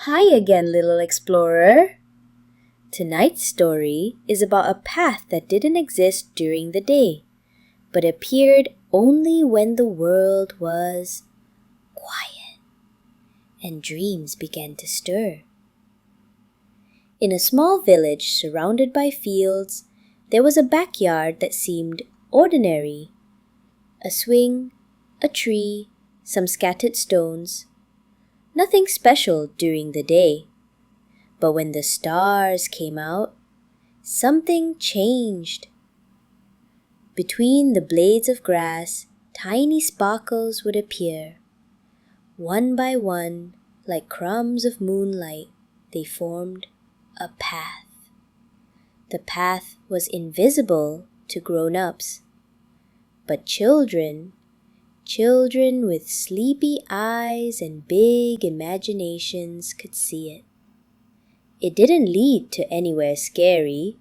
Hi again, little explorer. Tonight's story is about a path that didn't exist during the day, but appeared only when the world was quiet and dreams began to stir. In a small village surrounded by fields, there was a backyard that seemed ordinary. A swing, a tree, some scattered stones. Nothing special during the day. But when the stars came out, something changed. Between the blades of grass, tiny sparkles would appear. One by one, like crumbs of moonlight, they formed a path. The path was invisible to grown-ups, but children with sleepy eyes and big imaginations could see it. It didn't lead to anywhere scary,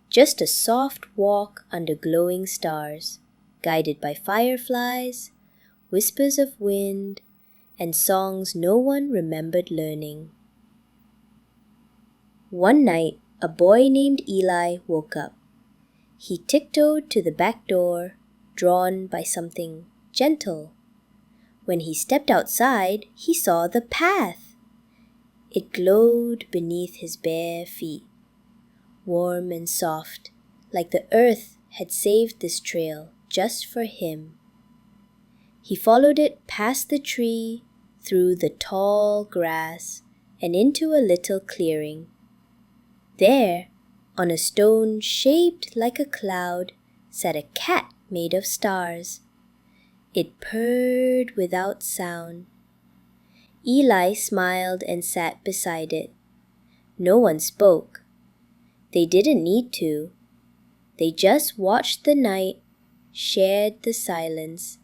just a soft walk under glowing stars, guided by fireflies, whispers of wind, and songs no one remembered learning. One night, a boy named Eli woke up. He tiptoed to the back door, drawn by something gentle. When he stepped outside, he saw the path. It glowed beneath his bare feet, warm and soft, like the earth had saved this trail just for him. He followed it past the tree, through the tall grass, and into a little clearing. There, on a stone shaped like a cloud, sat a cat made of stars. It purred without sound. Eli smiled and sat beside it. No one spoke. They didn't need to. They just watched the night, shared the silence,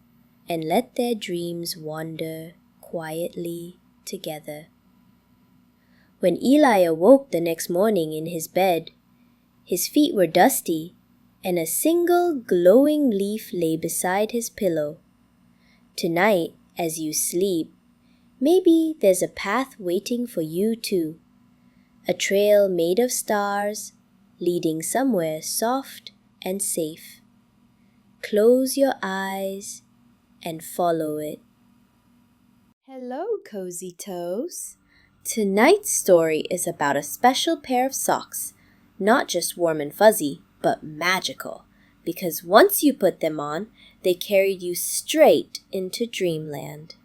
and let their dreams wander quietly together. When Eli awoke the next morning in his bed, his feet were dusty, and a single glowing leaf lay beside his pillow. Tonight, as you sleep, maybe there's a path waiting for you too. A trail made of stars, leading somewhere soft and safe. Close your eyes and follow it. Hello, Cozy Toes. Tonight's story is about a special pair of socks, not just warm and fuzzy, but magical, because once you put them on, they carried you straight into dreamland.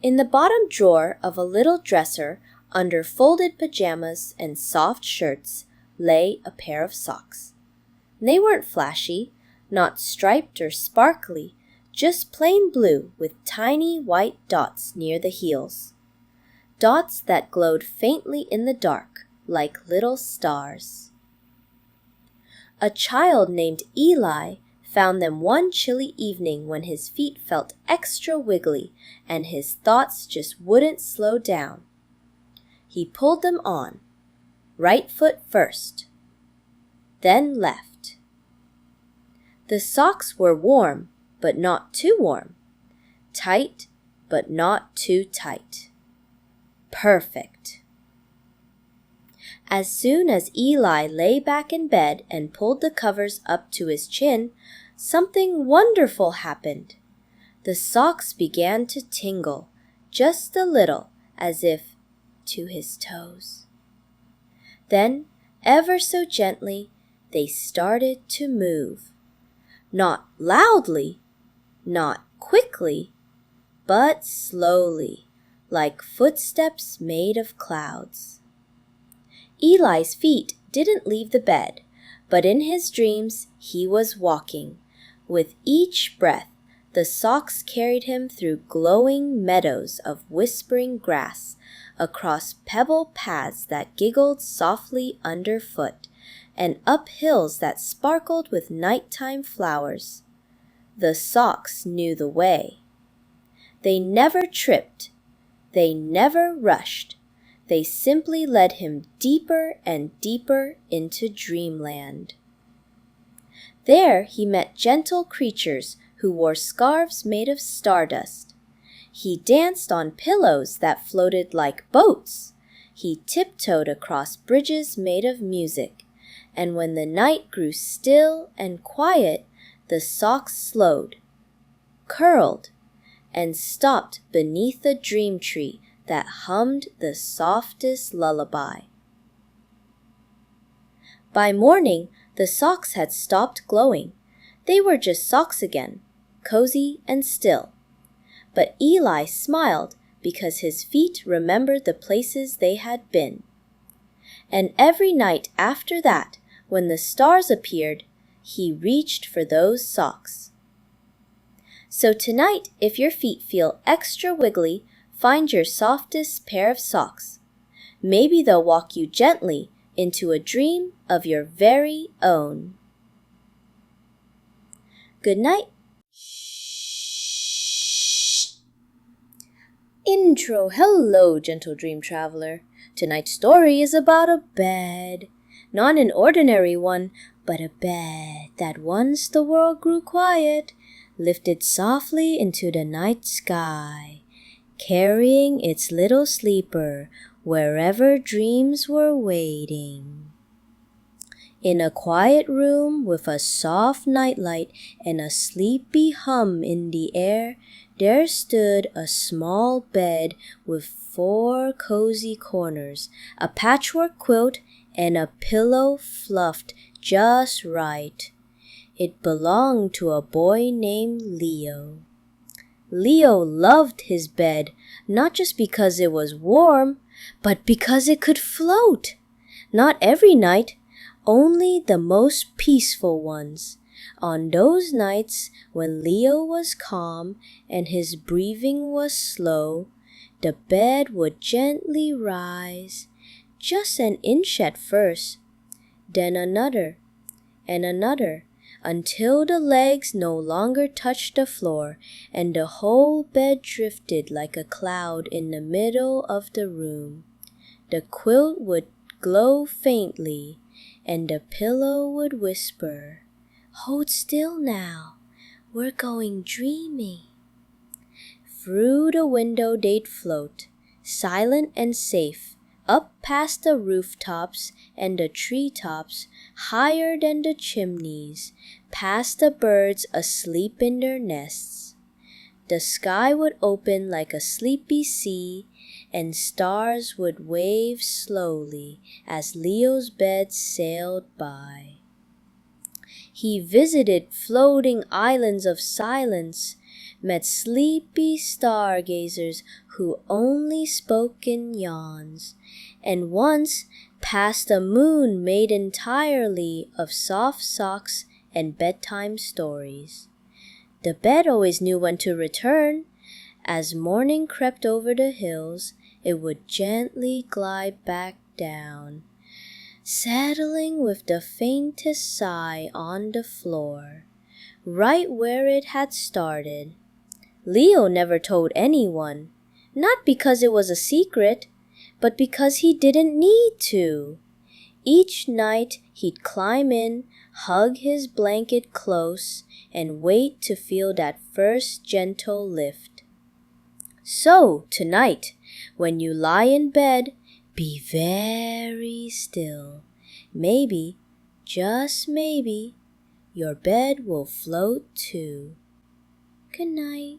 In the bottom drawer of a little dresser, under folded pajamas and soft shirts, lay a pair of socks. They weren't flashy, not striped or sparkly, just plain blue with tiny white dots near the heels. Dots that glowed faintly in the dark, like little stars. A child named Eli found them one chilly evening when his feet felt extra wiggly and his thoughts just wouldn't slow down. He pulled them on, right foot first, then left. The socks were warm, but not too warm, tight, but not too tight. Perfect. As soon as Eli lay back in bed and pulled the covers up to his chin, something wonderful happened. The socks began to tingle, just a little, as if to his toes. Then, ever so gently, they started to move. Not loudly, not quickly, but slowly, like footsteps made of clouds. Eli's feet didn't leave the bed, but in his dreams he was walking. With each breath, the socks carried him through glowing meadows of whispering grass, across pebble paths that giggled softly underfoot, and up hills that sparkled with nighttime flowers. The socks knew the way. They never tripped. They never rushed. They simply led him deeper and deeper into dreamland. There he met gentle creatures who wore scarves made of stardust. He danced on pillows that floated like boats. He tiptoed across bridges made of music. And when the night grew still and quiet, the socks slowed, curled, and stopped beneath a dream tree that hummed the softest lullaby. By morning, the socks had stopped glowing. They were just socks again, cozy and still. But Eli smiled because his feet remembered the places they had been. And every night after that, when the stars appeared, he reached for those socks. So tonight, if your feet feel extra wiggly, find your softest pair of socks. Maybe they'll walk you gently into a dream of your very own. Good night. Intro. Hello, gentle dream traveler. Tonight's story is about a bed. Not an ordinary one, but a bed that once the world grew quiet, lifted softly into the night sky, carrying its little sleeper wherever dreams were waiting. In a quiet room with a soft nightlight and a sleepy hum in the air, there stood a small bed with 4 cozy corners, a patchwork quilt, and a pillow fluffed just right. It belonged to a boy named Leo. Leo loved his bed, not just because it was warm, but because it could float. Not every night, only the most peaceful ones. On those nights when Leo was calm and his breathing was slow, the bed would gently rise, just an inch at first, then another and another, until the legs no longer touched the floor and the whole bed drifted like a cloud in the middle of the room. The quilt would glow faintly, and the pillow would whisper, "Hold still now, we're going dreamy." Through the window they'd float, silent and safe, up past the rooftops and the treetops, higher than the chimneys, past the birds asleep in their nests. The sky would open like a sleepy sea, and stars would wave slowly as Leo's bed sailed by. He visited floating islands of silence, met sleepy stargazers who only spoke in yawns, and once passed a moon made entirely of soft socks and bedtime stories. The bed always knew when to return. As morning crept over the hills, it would gently glide back down, settling with the faintest sigh on the floor, right where it had started. Leo never told anyone, not because it was a secret, but because he didn't need to. Each night he'd climb in, hug his blanket close, and wait to feel that first gentle lift. So, tonight, when you lie in bed, be very still. Maybe, just maybe, your bed will float too. Good night.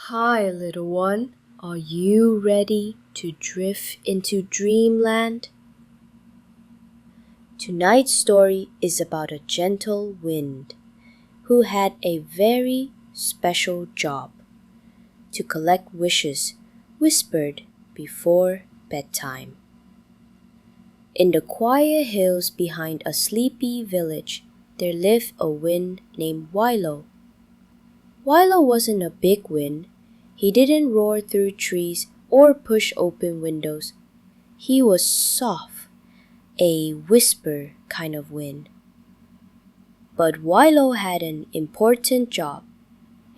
Hi, little one. Are you ready to drift into dreamland? Tonight's story is about a gentle wind who had a very special job: to collect wishes whispered before bedtime. In the quiet hills behind a sleepy village, there lived a wind named Wilo. Wilo wasn't a big wind. He didn't roar through trees or push open windows. He was soft, a whisper kind of wind. But Wilo had an important job.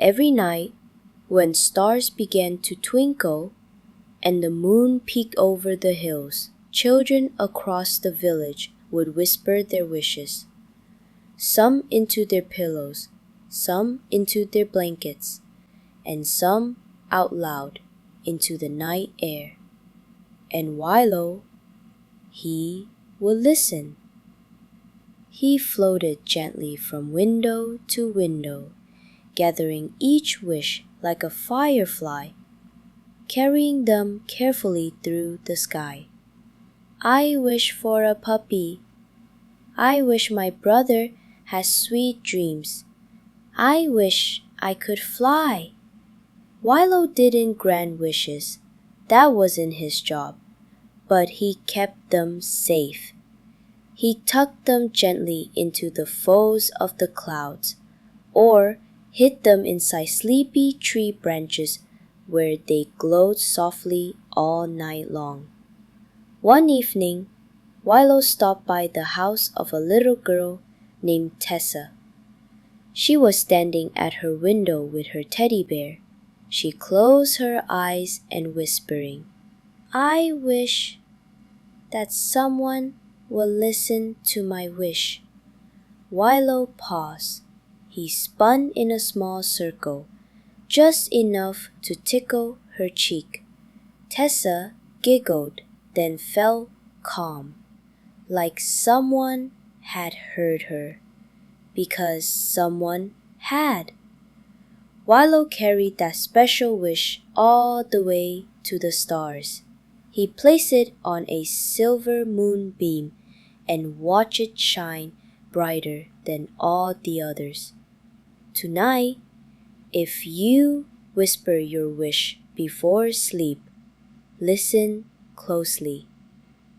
Every night, when stars began to twinkle and the moon peeked over the hills, children across the village would whisper their wishes, some into their pillows, some into their blankets, and some out loud into the night air. And Milo, he would listen. He floated gently from window to window, gathering each wish like a firefly, carrying them carefully through the sky. I wish for a puppy. I wish my brother has sweet dreams. I wish I could fly. Milo didn't grant wishes. That wasn't his job. But he kept them safe. He tucked them gently into the folds of the clouds, or hid them inside sleepy tree branches where they glowed softly all night long. One evening, Milo stopped by the house of a little girl named Tessa. She was standing at her window with her teddy bear. She closed her eyes and whispering, I wish that someone will listen to my wish. Milo paused. He spun in a small circle, just enough to tickle her cheek. Tessa giggled, then fell calm, like someone had heard her, because someone had. Milo carried that special wish all the way to the stars. He placed it on a silver moonbeam and watched it shine brighter than all the others. Tonight, if you whisper your wish before sleep, listen closely.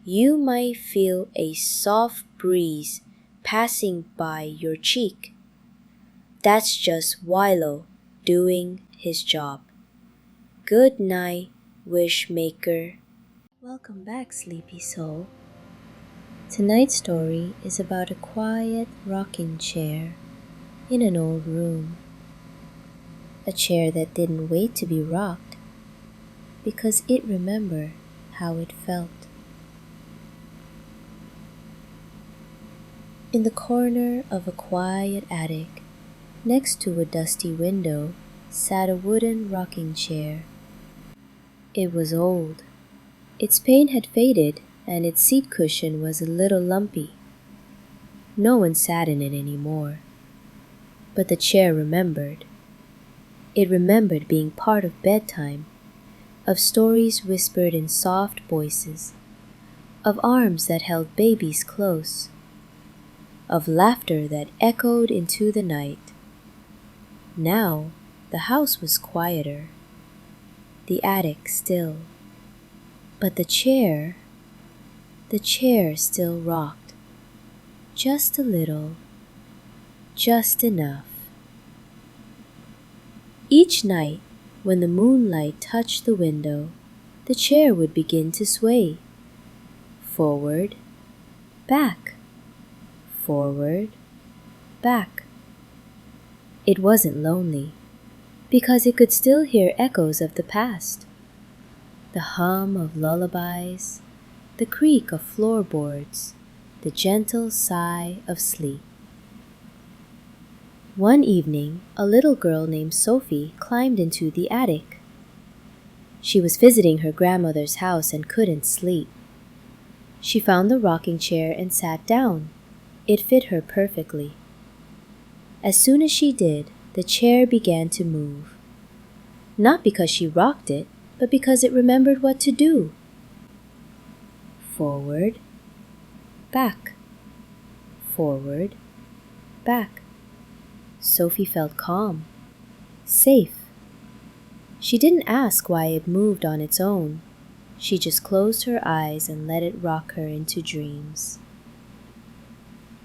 You might feel a soft breeze passing by your cheek. That's just Milo doing his job. Good night, wish maker. Welcome back, sleepy soul. Tonight's story is about a quiet rocking chair in an old room. A chair that didn't wait to be rocked because it remembered how it felt. In the corner of a quiet attic, next to a dusty window, sat a wooden rocking chair. It was old. Its paint had faded and its seat cushion was a little lumpy. No one sat in it anymore. But the chair remembered. It remembered being part of bedtime, of stories whispered in soft voices, of arms that held babies close, of laughter that echoed into the night. Now the house was quieter, the attic still, but the chair still rocked, just a little, just enough. Each night, when the moonlight touched the window, the chair would begin to sway. Forward, back, forward, back. It wasn't lonely, because it could still hear echoes of the past. The hum of lullabies, the creak of floorboards, the gentle sigh of sleep. One evening, a little girl named Sophie climbed into the attic. She was visiting her grandmother's house and couldn't sleep. She found the rocking chair and sat down. It fit her perfectly. As soon as she did, the chair began to move. Not because she rocked it, but because it remembered what to do. Forward, back, forward, back. Sophie felt calm, safe. She didn't ask why it moved on its own. She just closed her eyes and let it rock her into dreams.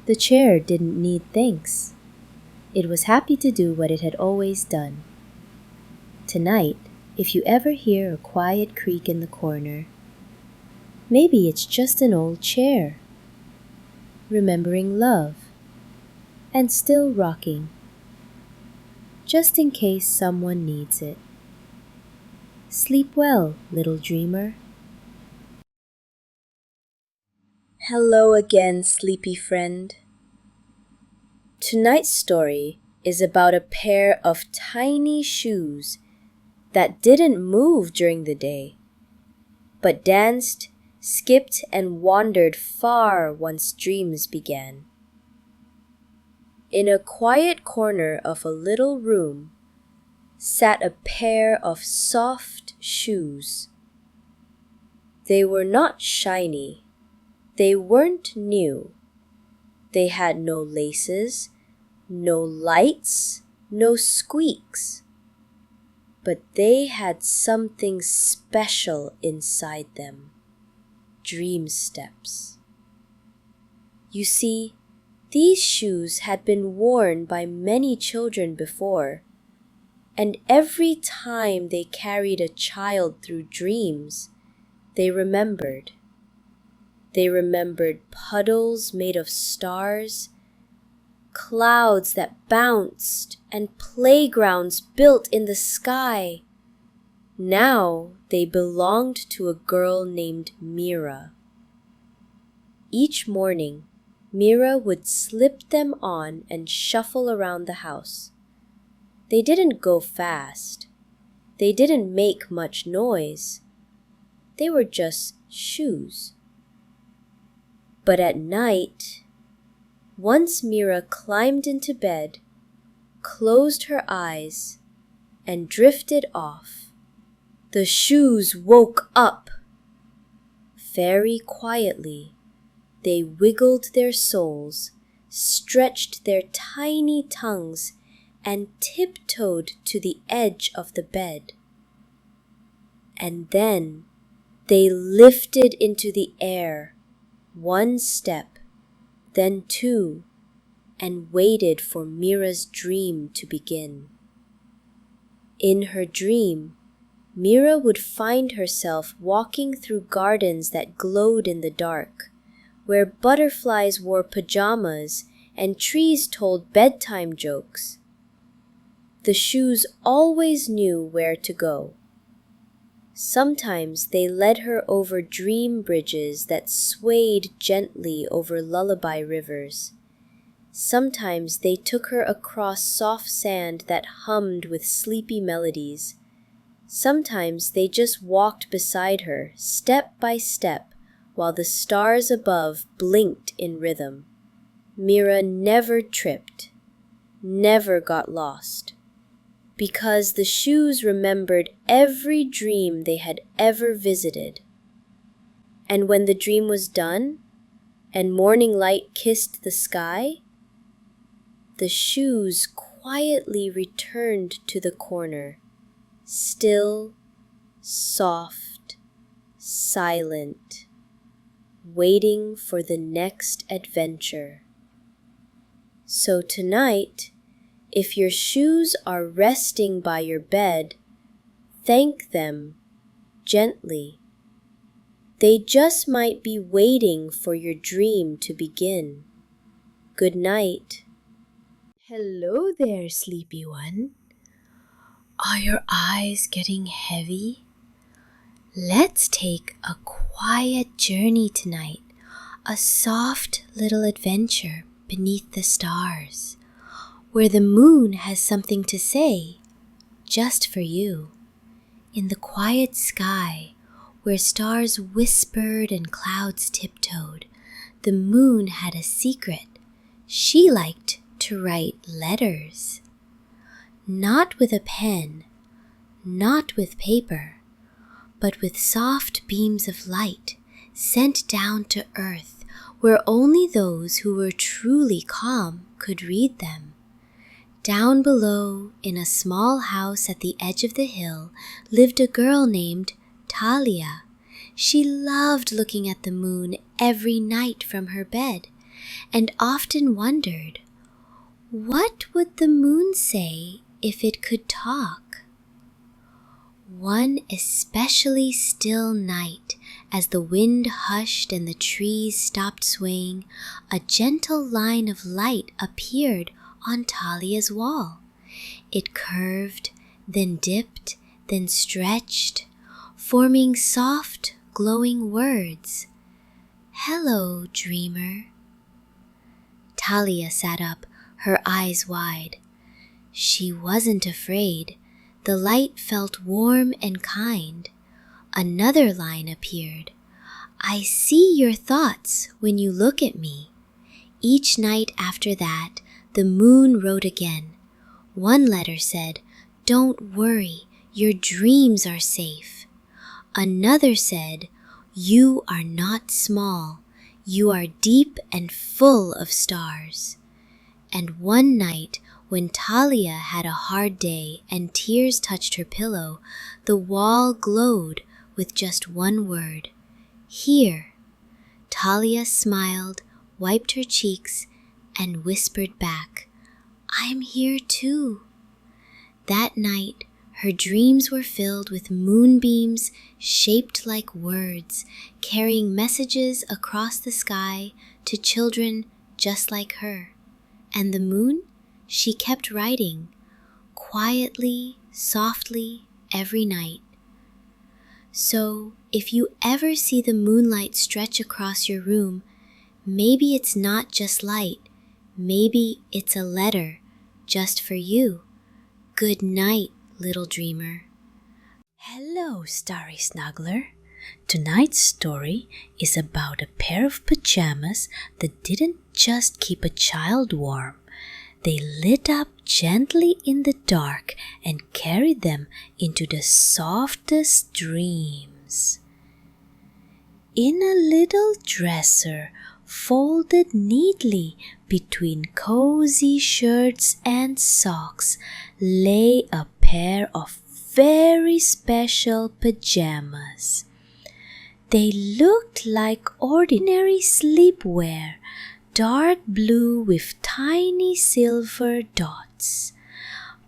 The chair didn't need thanks. It was happy to do what it had always done. Tonight, if you ever hear a quiet creak in the corner, maybe it's just an old chair, remembering love, and still rocking, just in case someone needs it. Sleep well, little dreamer. Hello again, sleepy friend. Tonight's story is about a pair of tiny shoes that didn't move during the day, but danced, skipped, and wandered far once dreams began. In a quiet corner of a little room sat a pair of soft shoes. They were not shiny. They weren't new. They had no laces, no lights, no squeaks. But they had something special inside them. Dream steps. You see, these shoes had been worn by many children before, and every time they carried a child through dreams, they remembered. They remembered puddles made of stars, clouds that bounced, and playgrounds built in the sky. Now they belonged to a girl named Mira. Each morning, Mira would slip them on and shuffle around the house. They didn't go fast. They didn't make much noise. They were just shoes. But at night, once Mira climbed into bed, closed her eyes, and drifted off, the shoes woke up. Very quietly, they wiggled their soles, stretched their tiny tongues, and tiptoed to the edge of the bed. And then they lifted into the air, one step, then two, and waited for Mira's dream to begin. In her dream, Mira would find herself walking through gardens that glowed in the dark, where butterflies wore pajamas and trees told bedtime jokes. The shoes always knew where to go. Sometimes they led her over dream bridges that swayed gently over lullaby rivers. Sometimes they took her across soft sand that hummed with sleepy melodies. Sometimes they just walked beside her, step by step, while the stars above blinked in rhythm. Mira never tripped, never got lost, because the shoes remembered every dream they had ever visited. And when the dream was done, and morning light kissed the sky, the shoes quietly returned to the corner, still, soft, silent, waiting for the next adventure. So tonight, if your shoes are resting by your bed, thank them gently. They just might be waiting for your dream to begin. Good night. Hello there, sleepy one. Are your eyes getting heavy? Let's take a quiet journey tonight, a soft little adventure beneath the stars, where the moon has something to say just for you. In the quiet sky, where stars whispered and clouds tiptoed, the moon had a secret. She liked to write letters. Not with a pen, not with paper, but with soft beams of light sent down to earth, where only those who were truly calm could read them. Down below, in a small house at the edge of the hill, lived a girl named Talia. She loved looking at the moon every night from her bed, and often wondered, what would the moon say if it could talk? One especially still night, as the wind hushed and the trees stopped swaying, a gentle line of light appeared on Talia's wall. It curved, then dipped, then stretched, forming soft, glowing words. Hello, dreamer. Talia sat up, her eyes wide. She wasn't afraid. The light felt warm and kind. Another line appeared. I see your thoughts when you look at me. Each night after that, the moon wrote again. One letter said, Don't worry, your dreams are safe. Another said, You are not small. You are deep and full of stars. And one night, when Talia had a hard day and tears touched her pillow, the wall glowed with just one word, Here. Talia smiled, wiped her cheeks, and whispered back, I'm here too. That night, her dreams were filled with moonbeams shaped like words, carrying messages across the sky to children just like her. And the moon? She kept writing, quietly, softly, every night. So, if you ever see the moonlight stretch across your room, maybe it's not just light. Maybe it's a letter just for you. Good night, little dreamer. Hello, Starry Snuggler. Tonight's story is about a pair of pajamas that didn't just keep a child warm. They lit up gently in the dark and carried them into the softest dreams. In a little dresser, folded neatly between cozy shirts and socks, lay a pair of very special pajamas. They looked like ordinary sleepwear, dark blue with tiny silver dots.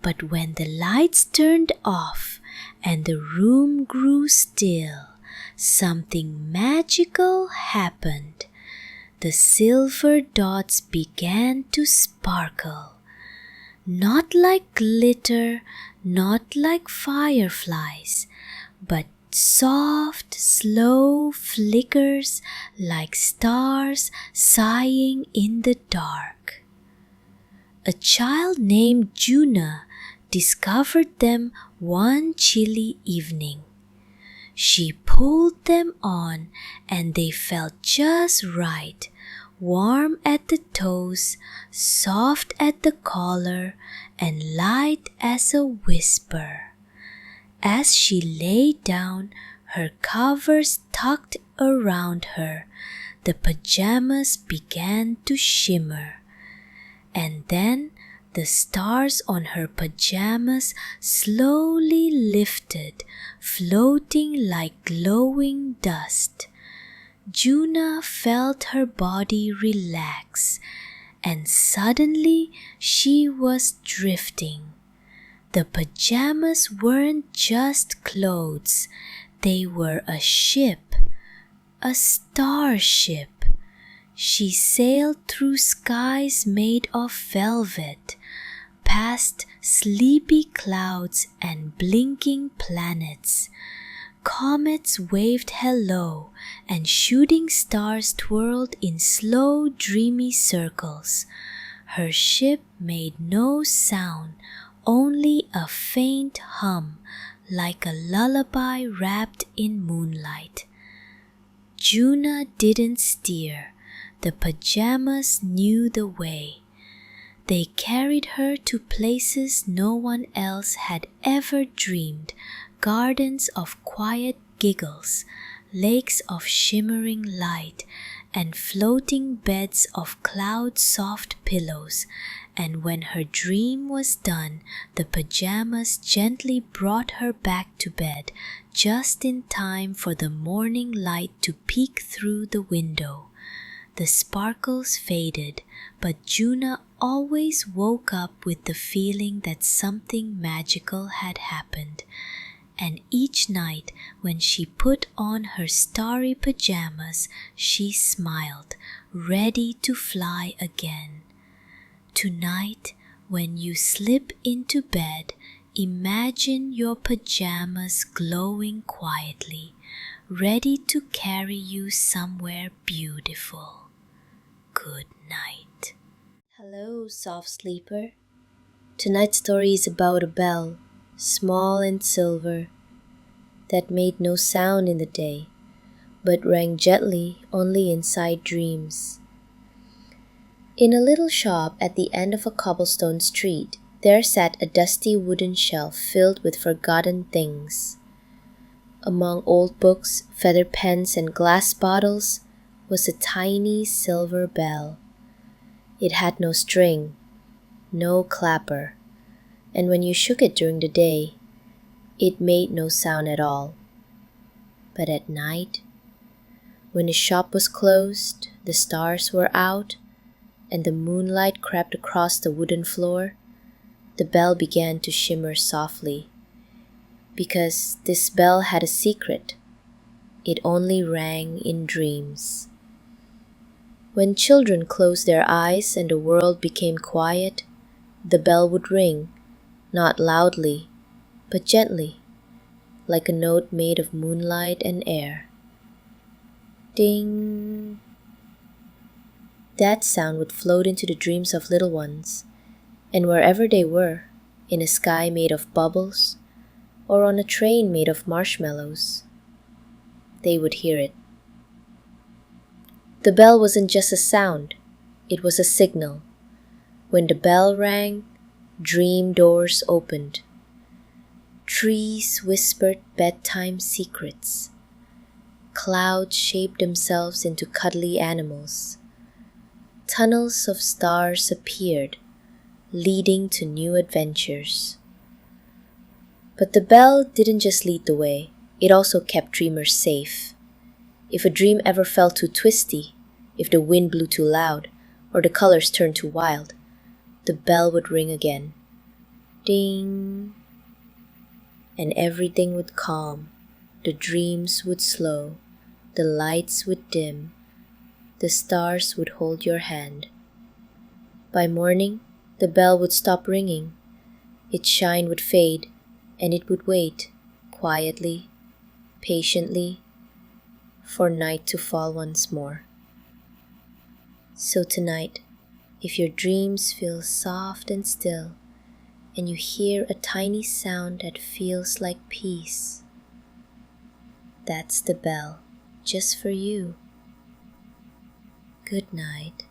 But when the lights turned off and the room grew still, something magical happened. The silver dots began to sparkle. Not like glitter, not like fireflies, but soft, slow flickers like stars sighing in the dark. A child named Juna discovered them one chilly evening. She pulled them on and they felt just right, warm at the toes, soft at the collar, and light as a whisper. As she lay down, her covers tucked around her, the pajamas began to shimmer. And then the stars on her pajamas slowly lifted, floating like glowing dust. Juna felt her body relax, and suddenly she was drifting. The pajamas weren't just clothes, they were a ship, a starship. She sailed through skies made of velvet, past sleepy clouds and blinking planets. Comets waved hello, and shooting stars twirled in slow, dreamy circles. Her ship made no sound, only a faint hum, like a lullaby wrapped in moonlight. Juna didn't steer. The pajamas knew the way. They carried her to places no one else had ever dreamed, gardens of quiet giggles, lakes of shimmering light, and floating beds of cloud-soft pillows. And when her dream was done, the pajamas gently brought her back to bed, just in time for the morning light to peek through the window. The sparkles faded, but Juna always woke up with the feeling that something magical had happened. And each night, when she put on her starry pajamas, she smiled, ready to fly again. Tonight, when you slip into bed, imagine your pajamas glowing quietly, ready to carry you somewhere beautiful. Good night. Hello, soft sleeper. Tonight's story is about a bell, small and silver, that made no sound in the day, but rang gently only inside dreams. In a little shop at the end of a cobblestone street, there sat a dusty wooden shelf filled with forgotten things. Among old books, feather pens, and glass bottles was a tiny silver bell. It had no string, no clapper, and when you shook it during the day, it made no sound at all. But at night, when the shop was closed, the stars were out, and the moonlight crept across the wooden floor, the bell began to shimmer softly. Because this bell had a secret. It only rang in dreams. When children closed their eyes and the world became quiet, the bell would ring, not loudly, but gently, like a note made of moonlight and air. Ding! That sound would float into the dreams of little ones, and wherever they were, in a sky made of bubbles, or on a train made of marshmallows, they would hear it. The bell wasn't just a sound, it was a signal. When the bell rang, dream doors opened. Trees whispered bedtime secrets. Clouds shaped themselves into cuddly animals. Tunnels of stars appeared, leading to new adventures. But the bell didn't just lead the way, it also kept dreamers safe. If a dream ever felt too twisty, if the wind blew too loud, or the colors turned too wild, the bell would ring again. Ding! And everything would calm, the dreams would slow, the lights would dim, the stars would hold your hand. By morning, the bell would stop ringing, its shine would fade, and it would wait, quietly, patiently, for night to fall once more. So tonight, if your dreams feel soft and still, and you hear a tiny sound that feels like peace, that's the bell, just for you. Good night.